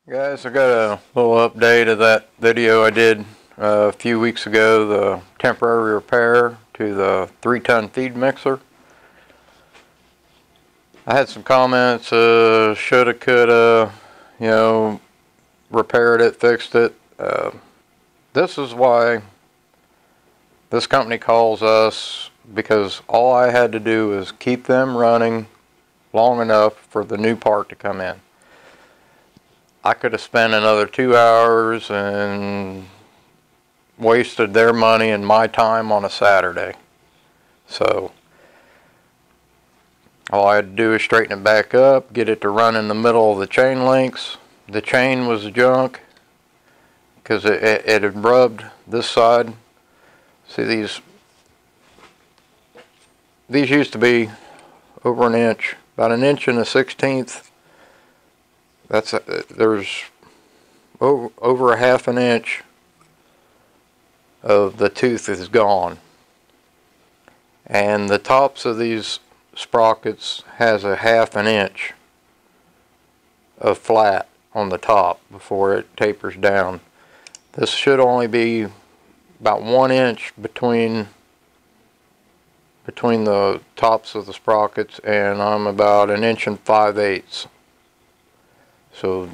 Guys, I got a little update of that video I did a few weeks ago, the temporary repair to the 3-ton feed mixer. I had some comments, shoulda, coulda, repaired it, fixed it. This is why this company calls us, because all I had to do is keep them running long enough for the new part to come in. I could have spent another 2 hours and wasted their money and my time on a Saturday. So all I had to do is straighten it back up, get it to run in the middle of the chain links. The chain was junk because it had rubbed this side. See, these used to be over an inch, about an inch and a 1/16. There's over a half an inch of the tooth is gone, and the tops of these sprockets has a half an inch of flat on the top before it tapers down. This should only be about 1 inch between the tops of the sprockets, and I'm about 1 5/8 inches. So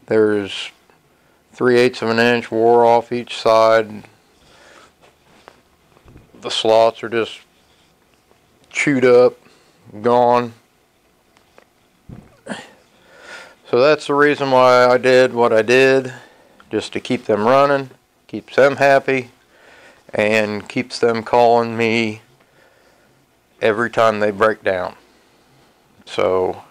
there's 3/8 of an inch wore off each side. The slots are just chewed up, gone. So that's the reason why I did what I did, just to keep them running, keeps them happy, and keeps them calling me every time they break down. So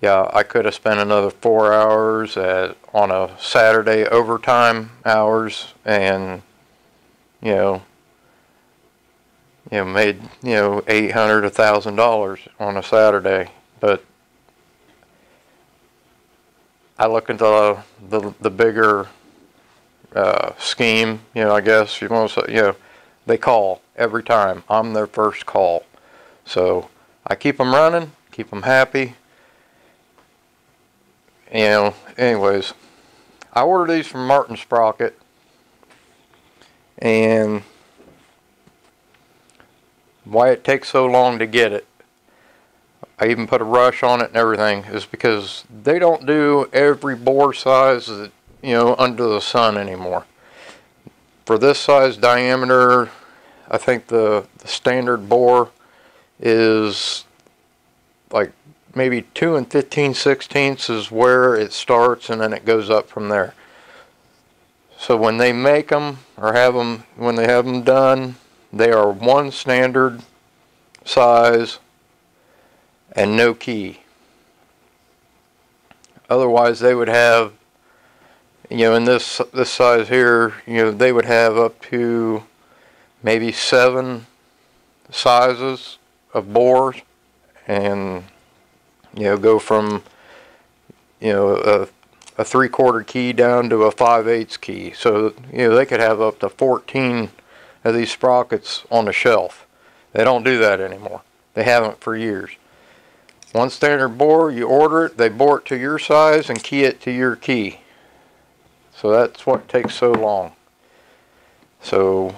yeah, I could have spent another 4 hours on a Saturday overtime hours, and made $800, $1,000 on a Saturday. But I look into the bigger scheme. I guess you want to say, they call every time. I'm their first call, so I keep them running, keep them happy. Anyways, I ordered these from Martin Sprocket, and why it takes so long to get it, I even put a rush on it and everything, is because they don't do every bore size that, under the sun anymore. For this size diameter, I think the standard bore is like maybe 2 15/16 is where it starts, and then it goes up from there. So when they make them, or when they have them done, they are one standard size and no key. Otherwise they would have, in this size here, they would have up to maybe 7 sizes of bores, and go from a 3/4 key down to a 5/8 key. So they could have up to 14 of these sprockets on the shelf. They don't do that anymore. They haven't for years. One standard bore, you order it, they bore it to your size and key it to your key. So that's what takes so long. So,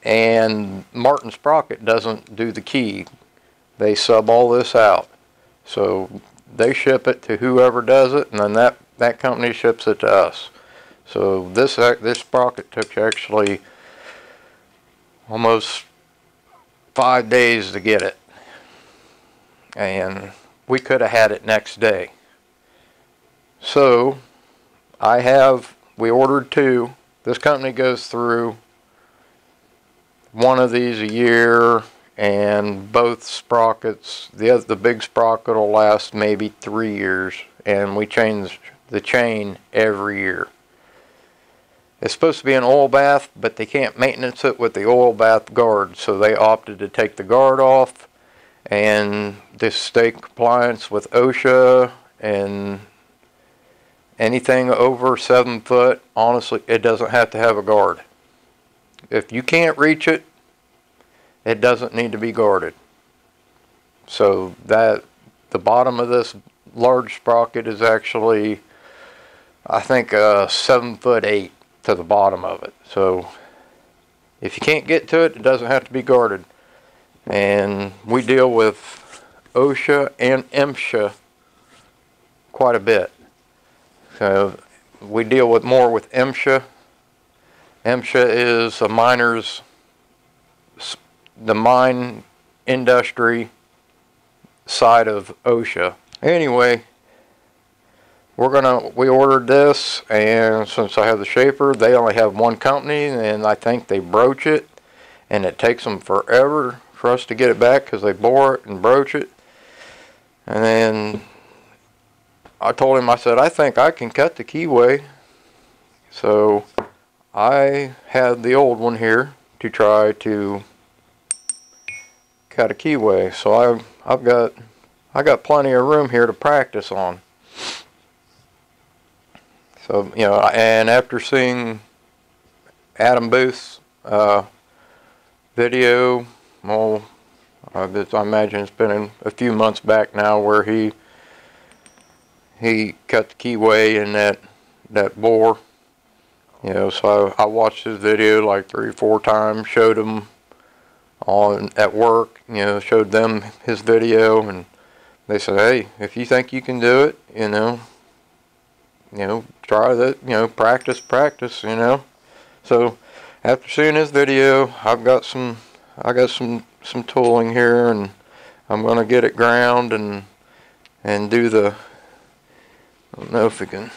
and Martin Sprocket doesn't do the key. They sub all this out. So they ship it to whoever does it, and then that company ships it to us. So this sprocket took actually almost 5 days to get it, and we could have had it next day. So we ordered 2. This company goes through one of these a year, and both sprockets, the big sprocket will last maybe 3 years, and we change the chain every year. It's supposed to be an oil bath, but they can't maintenance it with the oil bath guard, so they opted to take the guard off and to stay in compliance with OSHA, and anything over 7 foot, honestly, it doesn't have to have a guard. If you can't reach it, it doesn't need to be guarded. So that the bottom of this large sprocket is actually, I think, 7'8" to the bottom of it. So if you can't get to it, it doesn't have to be guarded. And we deal with OSHA and MSHA quite a bit. So we deal with more with MSHA. MSHA is the mine industry side of OSHA. Anyway, we ordered this, and since I have the shaper, they only have one company, and I think they broach it, and it takes them forever for us to get it back because they bore it and broach it. And then I told him, I said, I think I can cut the keyway. So I had the old one here to try to cut a keyway. So I got plenty of room here to practice on. So, you know, and after seeing Adam Booth's video, well, I imagine it's been a few months back now, where he cut the keyway in that bore. You know, so I watched his video like 3 or 4 times, showed him at work, you know, showed them his video, and they said, hey, if you think you can do it, you know, try that, you know, practice, you know. So after seeing his video, I got some tooling here, and I'm gonna get it ground and do the, I don't know if you can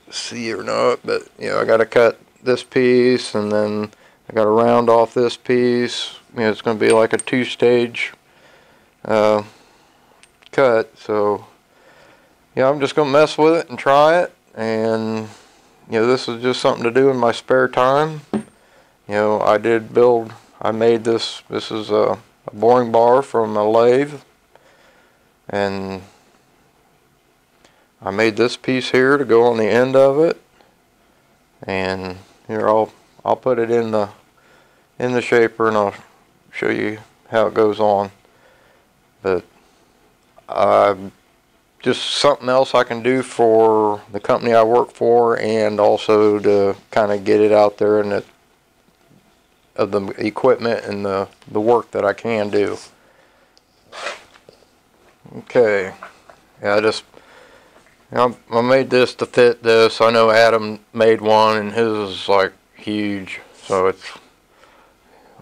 see or not, but you know, I gotta cut this piece, and then I gotta round off this piece. You know, it's gonna be like a 2-stage cut. So yeah, I'm just gonna mess with it and try it, and you know, this is just something to do in my spare time. You know, I made this is a boring bar from a lathe, and I made this piece here to go on the end of it, and here I'll put it in the shaper, and I'll show you how it goes on. But just something else I can do for the company I work for, and also to kind of get it out there and of the equipment and the work that I can do. Okay, yeah, I made this to fit this. I know Adam made one, and his is like huge, so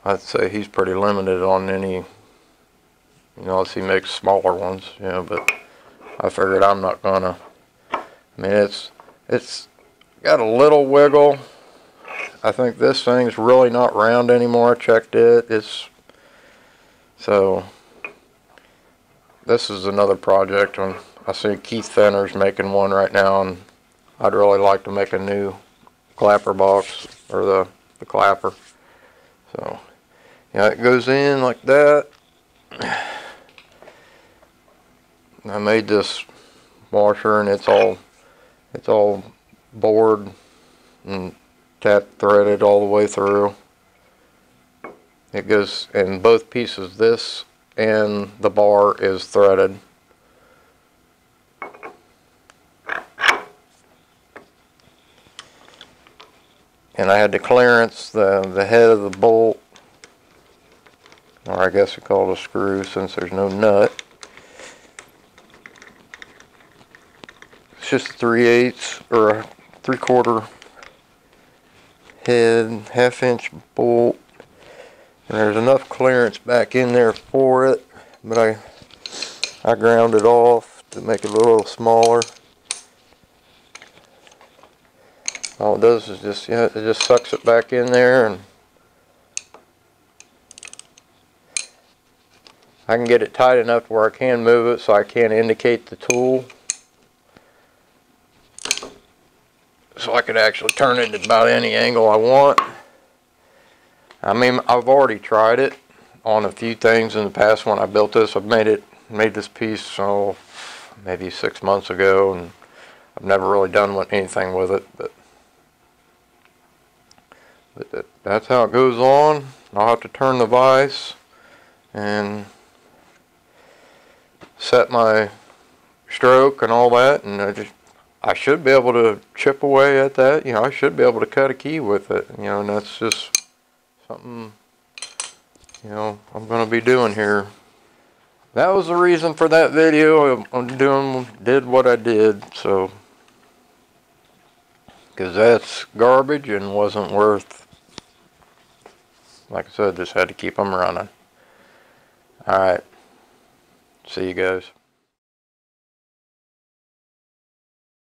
I'd say he's pretty limited on any, you know, unless he makes smaller ones, you know, but I figured I'm not gonna. I mean, it's got a little wiggle. I think this thing's really not round anymore. I checked it. So this is another project. I see Keith Fenner's making one right now, and I'd really like to make a new clapper box, or the clapper. So yeah, it goes in like that. I made this washer, and it's all bored and tap threaded all the way through. It goes in both pieces. This and the bar is threaded. And I had to clearance the head of the bolt, or I guess we call it a screw since there's no nut. It's just 3/8 or a 3/4 head, 1/2-inch bolt. And there's enough clearance back in there for it, but I ground it off to make it a little smaller. All it does is it just sucks it back in there, and I can get it tight enough where I can move it, so I can indicate the tool. So I could actually turn it at about any angle I want. I mean, I've already tried it on a few things in the past. When I built this, I've made this piece, maybe 6 months ago, and I've never really done anything with it. But that's how it goes on. I'll have to turn the vise and set my stroke and all that, and I should be able to chip away at that. You know, I should be able to cut a key with it. You know, and that's just something, you know, I'm going to be doing here. That was the reason for that video. Did what I did, so, because that's garbage and wasn't worth, like I said, just had to keep them running. Alright, see you guys.